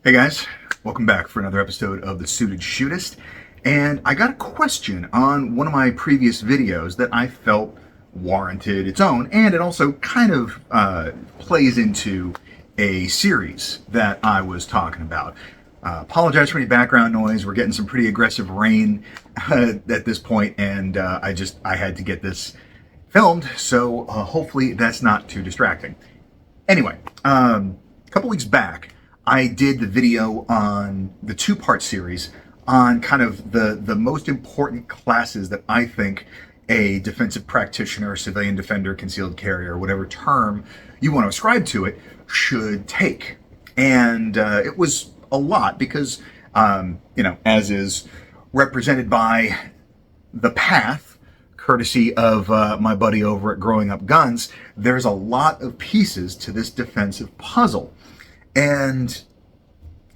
Hey guys, welcome back for another episode of The Suited Shootist. And I got a question on one of my previous videos that I felt warranted its own, and it also kind of plays into a series that I was talking about. Apologize for any background noise. We're getting some pretty aggressive rain at this point, and I had to get this filmed, so hopefully that's not too distracting. Anyway, a couple weeks back, I did the video on the two-part series on kind of the most important classes that I think a defensive practitioner, civilian defender, concealed carrier, whatever term you want to ascribe to it, should take. And it was a lot because, as is represented by the path, courtesy of my buddy over at Growing Up Guns, there's a lot of pieces to this defensive puzzle. And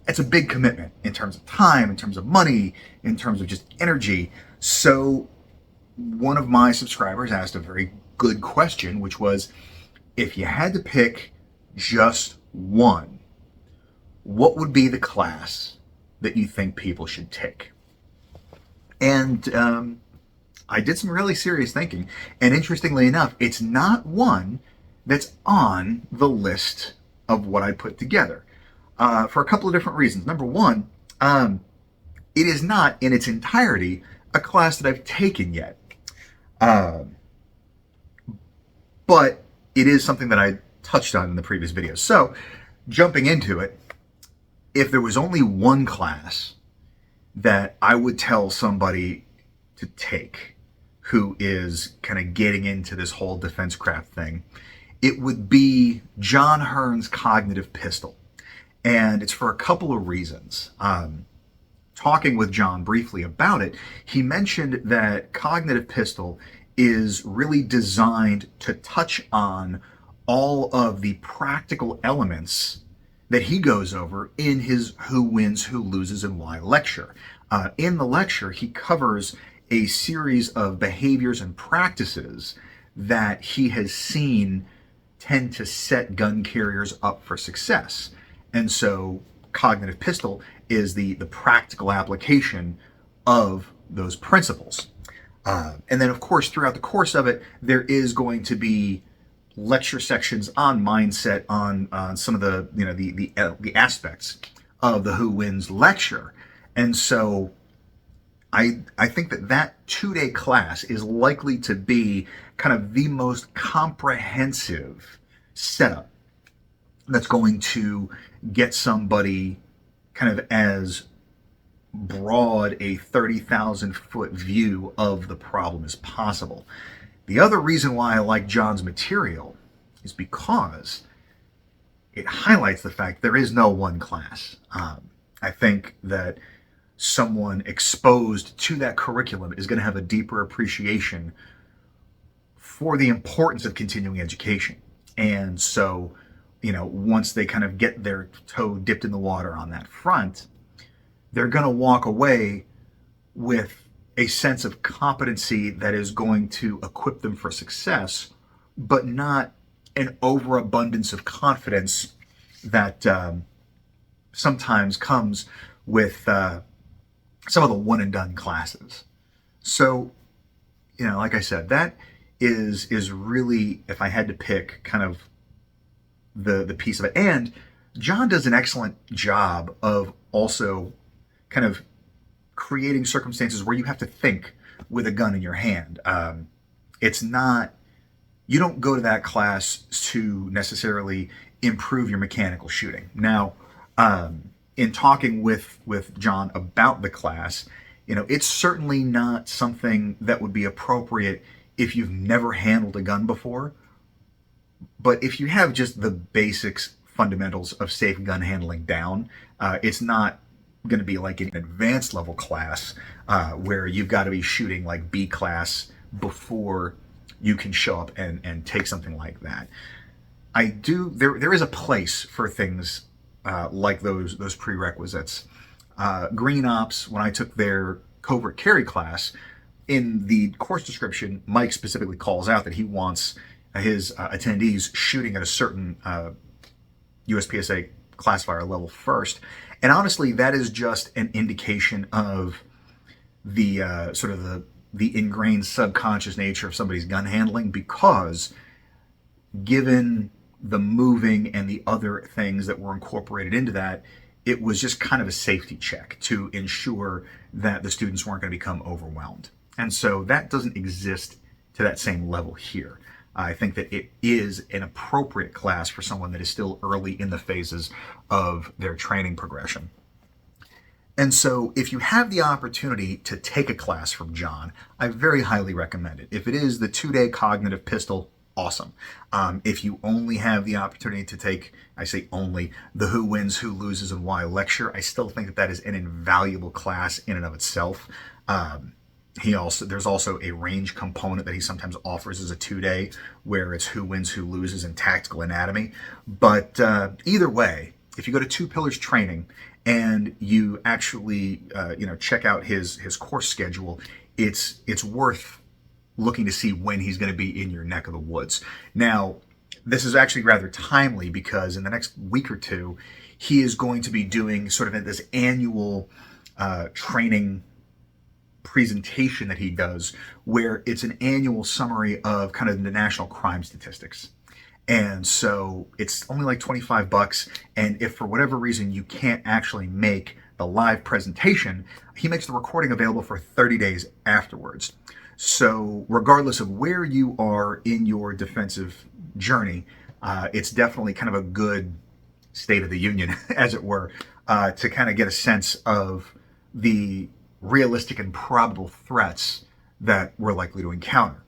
it's a big commitment in terms of time, in terms of money, in terms of just energy. So one of my subscribers asked a very good question, which was, if you had to pick just one, what would be the class that you think people should take? And I did some really serious thinking. And interestingly enough, it's not one that's on the list of what I put together for a couple of different reasons. Number one, it is not in its entirety a class that I've taken yet. But it is something that I touched on in the previous video. So jumping into it, if there was only one class that I would tell somebody to take who is kind of getting into this whole defense craft thing, it would be John Hearn's cognitive pistol. And it's for a couple of reasons. Talking with John briefly about it, he mentioned that cognitive pistol is really designed to touch on all of the practical elements that he goes over in his Who Wins, Who Loses, and Why lecture. In the lecture, he covers a series of behaviors and practices that he has seen tend to set gun carriers up for success. And so cognitive pistol is the practical application of those principles. And then, of course, throughout the course of it, there is going to be lecture sections on mindset, on some of the aspects of the Who Wins lecture. And so I think that 2-day class is likely to be kind of the most comprehensive setup that's going to get somebody kind of as broad a 30,000 foot view of the problem as possible. The other reason why I like John's material is because it highlights the fact there is no one class. I think that someone exposed to that curriculum is going to have a deeper appreciation for the importance of continuing education. And so, once they kind of get their toe dipped in the water on that front, they're going to walk away with a sense of competency that is going to equip them for success, but not an overabundance of confidence that sometimes comes with some of the one and done classes. So, like I said, that is really, if I had to pick, kind of the piece of it. And John does an excellent job of also kind of creating circumstances where you have to think with a gun in your hand. It's not, you don't go to that class to necessarily improve your mechanical shooting. Now, in talking with John about the class, it's certainly not something that would be appropriate if you've never handled a gun before. But if you have just the basics, fundamentals of safe gun handling down, it's not going to be like an advanced level class where you've got to be shooting like B class before you can show up and take something like that. There is a place for things like those prerequisites. Green Ops, when I took their covert carry class, in the course description, Mike specifically calls out that he wants his attendees shooting at a certain USPSA classifier level first. And honestly, that is just an indication of the sort of the ingrained subconscious nature of somebody's gun handling, because given the moving and the other things that were incorporated into that, it was just kind of a safety check to ensure that the students weren't going to become overwhelmed. And so that doesn't exist to that same level here. I think that it is an appropriate class for someone that is still early in the phases of their training progression. And so if you have the opportunity to take a class from John, I very highly recommend it. If it is the 2-day cognitive pistol, awesome. If you only have the opportunity to take, I say only, the Who Wins, Who Loses, and Why lecture, I still think that that is an invaluable class in and of itself. There's also a range component that he sometimes offers as a 2-day, where it's Who Wins, Who Loses, and Tactical Anatomy. But either way, if you go to Two Pillars Training and you actually check out his course schedule, it's worth looking to see when he's going to be in your neck of the woods. Now, this is actually rather timely, because in the next week or two, he is going to be doing sort of this annual training presentation that he does, where it's an annual summary of kind of the national crime statistics. And so it's only like $25. And if for whatever reason you can't actually make the live presentation, he makes the recording available for 30 days afterwards. So regardless of where you are in your defensive journey, it's definitely kind of a good state of the union, as it were, to kind of get a sense of the realistic and probable threats that we're likely to encounter.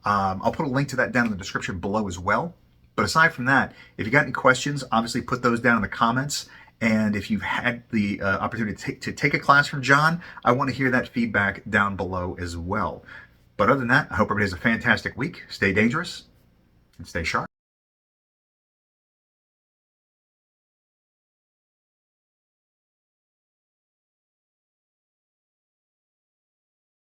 I'll put a link to that down in the description below as well. But aside from that, if you got any questions, obviously put those down in the comments. And if you've had the opportunity to take a class from John, I want to hear that feedback down below as well. But other than that, I hope everybody has a fantastic week. Stay dangerous and stay sharp.